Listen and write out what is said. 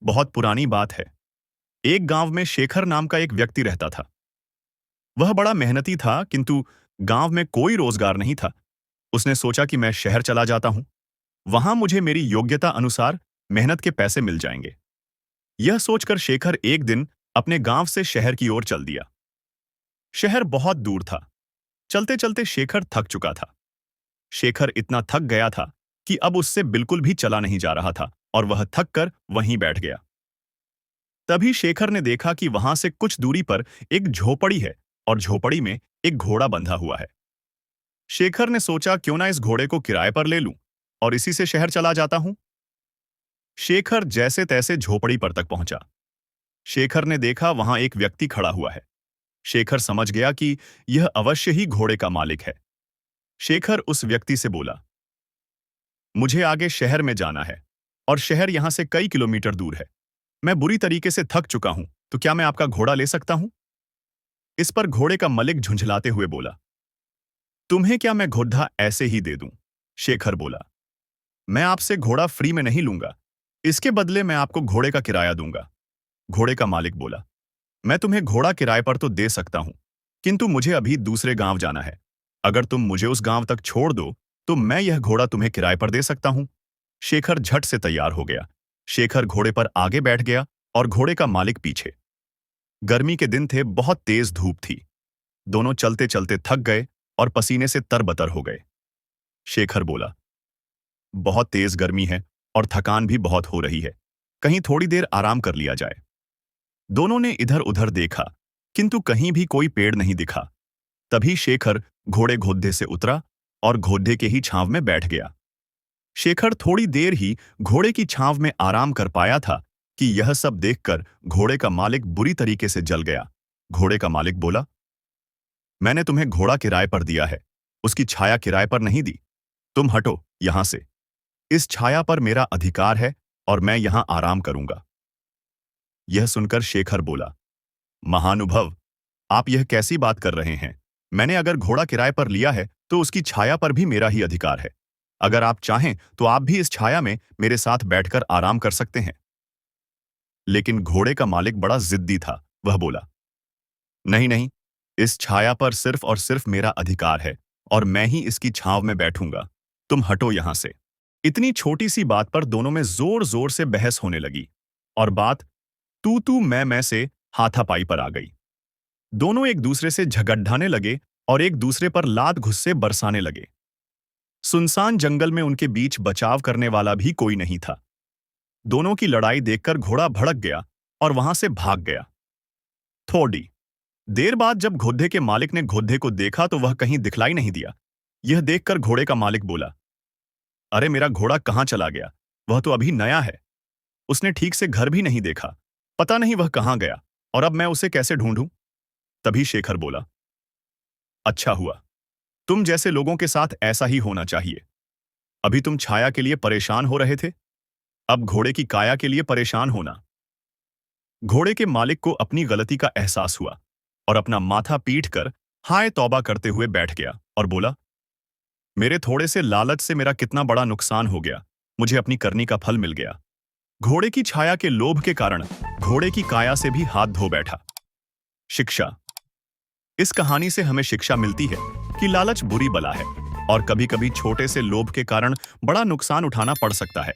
बहुत पुरानी बात है। एक गांव में शेखर नाम का एक व्यक्ति रहता था। वह बड़ा मेहनती था, किंतु गांव में कोई रोजगार नहीं था। उसने सोचा कि मैं शहर चला जाता हूं। वहां मुझे मेरी योग्यता अनुसार मेहनत के पैसे मिल जाएंगे। यह सोचकर शेखर एक दिन अपने गांव से शहर की ओर चल दिया। शहर बहुत दूर था। चलते चलते शेखर थक चुका था। शेखर इतना थक गया था कि अब उससे बिल्कुल भी चला नहीं जा रहा था और वह थक कर वहीं बैठ गया। तभी शेखर ने देखा कि वहां से कुछ दूरी पर एक झोपड़ी है और झोपड़ी में एक घोड़ा बंधा हुआ है। शेखर ने सोचा, क्यों ना इस घोड़े को किराए पर ले लूं और इसी से शहर चला जाता हूं। शेखर जैसे तैसे झोपड़ी पर तक पहुंचा। शेखर ने देखा वहां एक व्यक्ति खड़ा हुआ है। शेखर समझ गया कि यह अवश्य ही घोड़े का मालिक है। शेखर उस व्यक्ति से बोला, मुझे आगे शहर में जाना है और शहर यहां से कई किलोमीटर दूर है। मैं बुरी तरीके से थक चुका हूं, तो क्या मैं आपका घोड़ा ले सकता हूं? इस पर घोड़े का मालिक झुंझलाते हुए बोला, तुम्हें क्या मैं घोड़ा ऐसे ही दे दूं? शेखर बोला, मैं आपसे घोड़ा फ्री में नहीं लूंगा। इसके बदले मैं आपको घोड़े का किराया दूंगा। घोड़े का मालिक बोला, मैं तुम्हें घोड़ा किराए पर तो दे सकता हूं, किंतु मुझे अभी दूसरे गांव जाना है। अगर तुम मुझे उस गांव तक छोड़ दो तो मैं यह घोड़ा तुम्हें किराए पर दे सकता हूं। शेखर झट से तैयार हो गया। शेखर घोड़े पर आगे बैठ गया और घोड़े का मालिक पीछे। गर्मी के दिन थे, बहुत तेज धूप थी। दोनों चलते चलते थक गए और पसीने से तरबतर हो गए। शेखर बोला, बहुत तेज गर्मी है और थकान भी बहुत हो रही है। कहीं थोड़ी देर आराम कर लिया जाए। दोनों ने इधर उधर देखा, किंतु कहीं भी कोई पेड़ नहीं दिखा। तभी शेखर घोड़े से उतरा और घोड़े के ही छांव में बैठ गया। शेखर थोड़ी देर ही घोड़े की छांव में आराम कर पाया था कि यह सब देखकर घोड़े का मालिक बुरी तरीके से जल गया। घोड़े का मालिक बोला, मैंने तुम्हें घोड़ा किराए पर दिया है, उसकी छाया किराए पर नहीं दी। तुम हटो यहां से। इस छाया पर मेरा अधिकार है और मैं यहां आराम करूंगा। यह सुनकर शेखर बोला, महानुभव, आप यह कैसी बात कर रहे हैं? मैंने अगर घोड़ा किराए पर लिया है तो उसकी छाया पर भी मेरा ही अधिकार है। अगर आप चाहें तो आप भी इस छाया में मेरे साथ बैठकर आराम कर सकते हैं। लेकिन घोड़े का मालिक बड़ा जिद्दी था। वह बोला, नहीं नहीं, इस छाया पर सिर्फ और सिर्फ मेरा अधिकार है और मैं ही इसकी छांव में बैठूंगा। तुम हटो यहां से। इतनी छोटी सी बात पर दोनों में जोर जोर से बहस होने लगी और बात तू तू मैं से हाथापाई पर आ गई। दोनों एक दूसरे से झगड़ाने लगे और एक दूसरे पर लात घुस्से बरसाने लगे। सुनसान जंगल में उनके बीच बचाव करने वाला भी कोई नहीं था। दोनों की लड़ाई देखकर घोड़ा भड़क गया और वहां से भाग गया। थोड़ी देर बाद जब घोड़े के मालिक ने घोड़े को देखा तो वह कहीं दिखलाई नहीं दिया। यह देखकर घोड़े का मालिक बोला, अरे मेरा घोड़ा कहां चला गया? वह तो अभी नया है। उसने ठीक से घर भी नहीं देखा। पता नहीं वह कहां गया और अब मैं उसे कैसे ढूंढूं? तभी शेखर बोला, अच्छा हुआ, तुम जैसे लोगों के साथ ऐसा ही होना चाहिए। अभी तुम छाया के लिए परेशान हो रहे थे, अब घोड़े की काया के लिए परेशान होना। घोड़े के मालिक को अपनी गलती का एहसास हुआ और अपना माथा पीट कर हाय तौबा करते हुए बैठ गया और बोला, मेरे थोड़े से लालच से मेरा कितना बड़ा नुकसान हो गया। मुझे अपनी करनी का फल मिल गया। घोड़े की छाया के लोभ के कारण घोड़े की काया से भी हाथ धो बैठा। शिक्षा। इस कहानी से हमें शिक्षा मिलती है कि लालच बुरी बला है और कभी-कभी छोटे से लोभ के कारण बड़ा नुकसान उठाना पड़ सकता है।